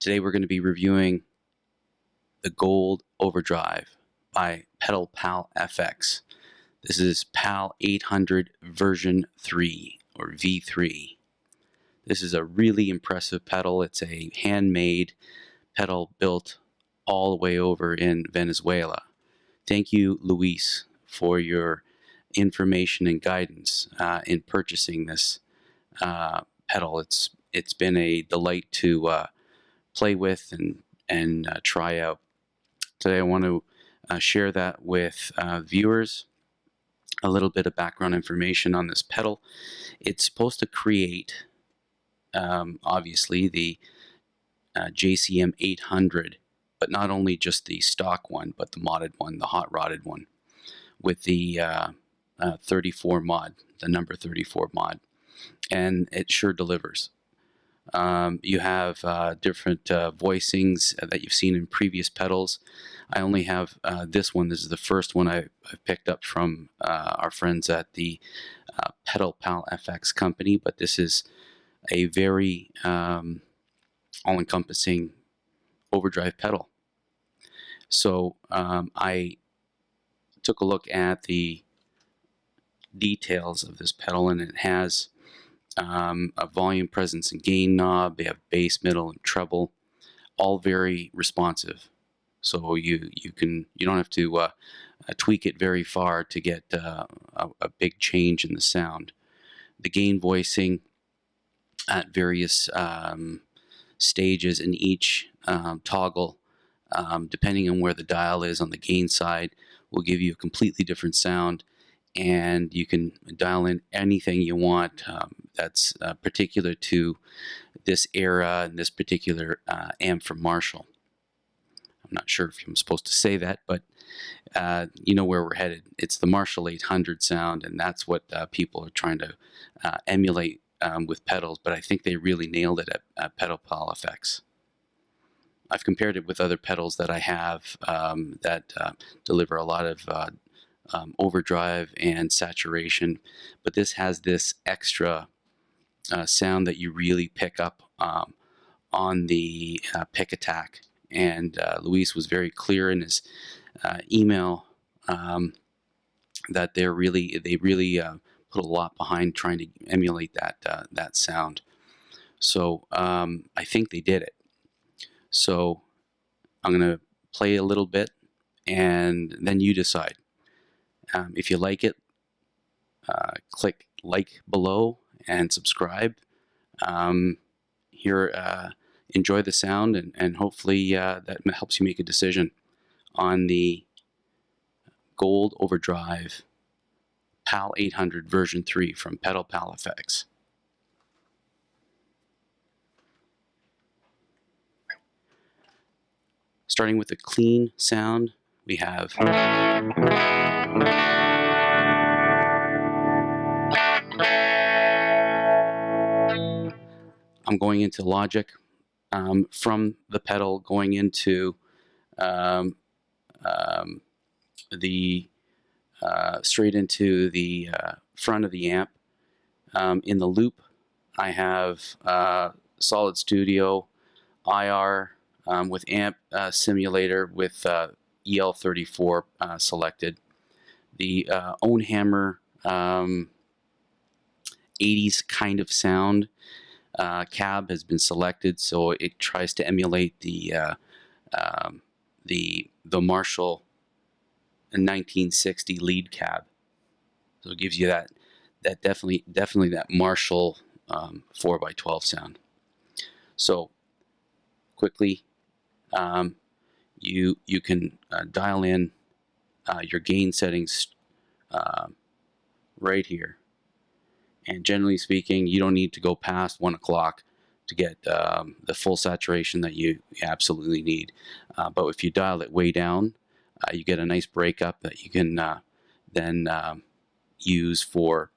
Today we're going to be reviewing the Gold Overdrive by PedalPalFx. This is PAL 800 version 3 or V3. This is a really impressive pedal. It's a handmade pedal built all the way over in Venezuela. Thank you, Luis, for your information and guidance in purchasing this pedal. It's been a delight to play with and try out. Today I want to share that with viewers. A little bit of background information on this pedal. It's supposed to create, obviously, the JCM 800, but not only just the stock one, but the modded one, the hot rodded one, with the 34 mod, the number 34 mod, and it sure delivers. You have different voicings that you've seen in previous pedals. I only have this one. This is the first one I've picked up from our friends at the PedalPalFx company, but this is a very all-encompassing overdrive pedal. So I took a look at the details of this pedal, and it has a volume, presence, and gain knob. They have bass, middle, and treble, all very responsive. So you don't have to tweak it very far to get a big change in the sound. The gain voicing at various stages in each toggle, depending on where the dial is on the gain side, will give you a completely different sound, and you can dial in anything you want that's particular to this era and this particular amp from Marshall. I'm not sure if I'm supposed to say that, but you know where we're headed. It's the Marshall 800 sound, and that's what people are trying to emulate with pedals, but I think they really nailed it at PedalPalFx. I've compared it with other pedals that I have that deliver a lot of overdrive and saturation, but this has this extra sound that you really pick up on the pick attack. And Luis was very clear in his email that they really put a lot behind trying to emulate that sound. So I think they did it. So I'm going to play a little bit, and then you decide. If you like it, click like below and subscribe. Enjoy the sound, and hopefully that helps you make a decision on the Gold Overdrive PAL 800 version 3 from PedalPalFx. Starting with a clean sound, we have I'm going into Logic from the pedal, going into straight into the front of the amp. In the loop, I have Solid Studio, IR with amp simulator with EL34 selected. The Ownhammer 80s kind of sound cab has been selected, so it tries to emulate the Marshall 1960 lead cab. So it gives you that definitely that Marshall 4x12 sound. So quickly, you can dial in your gain settings right here. And generally speaking, you don't need to go past 1 o'clock to get the full saturation that you absolutely need. But if you dial it way down, you get a nice breakup that you can then use for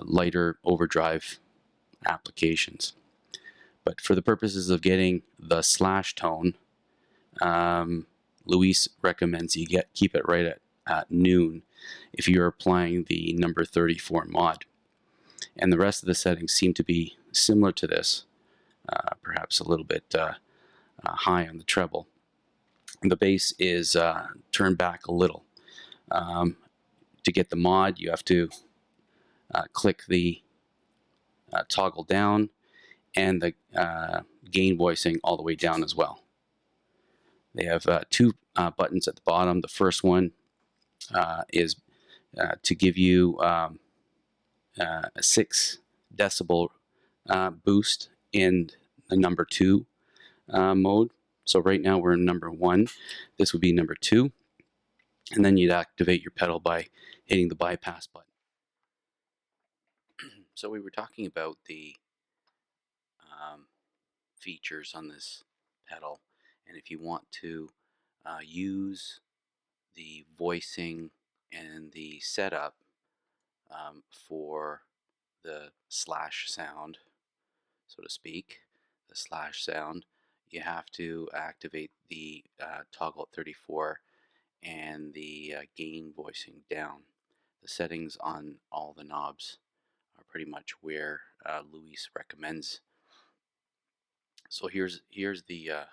lighter overdrive applications. But for the purposes of getting the slash tone, Luis recommends you keep it right at noon if you're applying the number 34 mod. And the rest of the settings seem to be similar to this. perhaps a little bit high on the treble. The bass is turned back a little. To get the mod, you have to click the toggle down and the gain voicing all the way down as well. They have two buttons at the bottom. The first one is to give you a 6 decibel boost in the number 2 mode. So right now we're in number 1. This would be number 2. And then you'd activate your pedal by hitting the bypass button. So we were talking about the features on this pedal, and if you want to use the voicing and the setup for the slash sound, so to speak, the slash sound, you have to activate the toggle at 34 and the gain voicing down. The settings on all the knobs are pretty much where Luis recommends. So here's the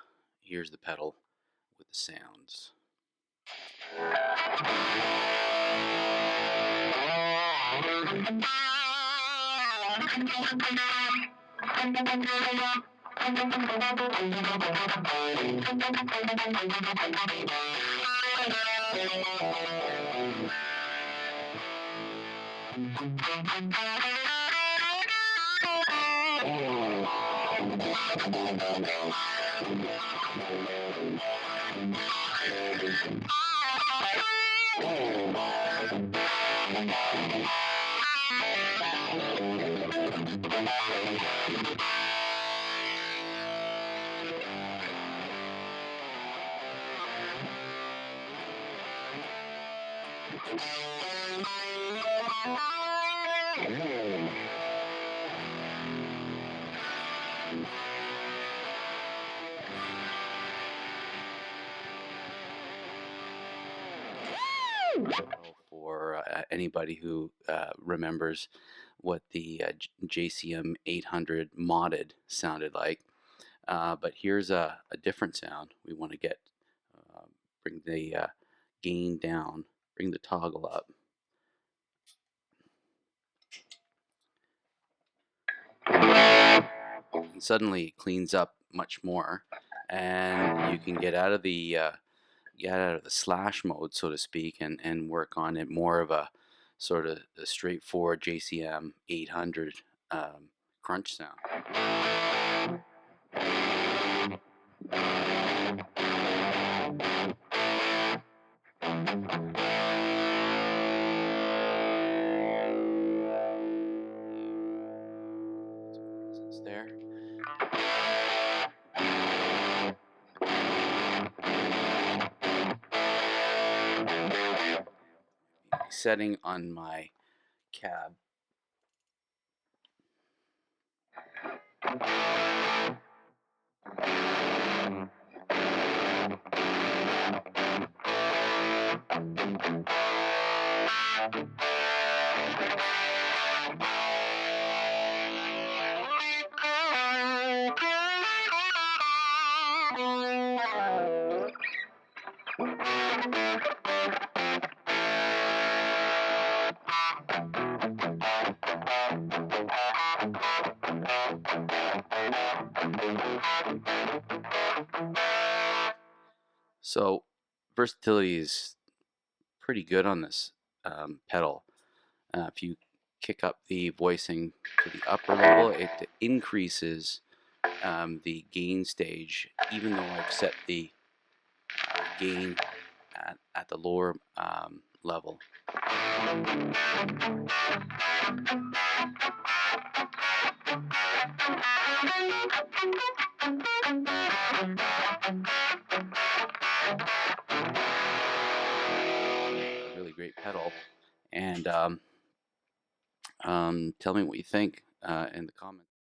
pedal with the sounds. For anybody who remembers what the JCM 800 modded sounded like. But here's a different sound. We want to get, bring the gain down, bring the toggle up. And suddenly it cleans up much more, and you can get out of the slash mode, so to speak, and work on it more of a sort of a straightforward JCM 800 crunch sound. There. Setting on my cab. So versatility is pretty good on this pedal. If you kick up the voicing to the upper level, it increases the gain stage, even though I've set the gain at the lower level. Really great pedal, and tell me what you think in the comments.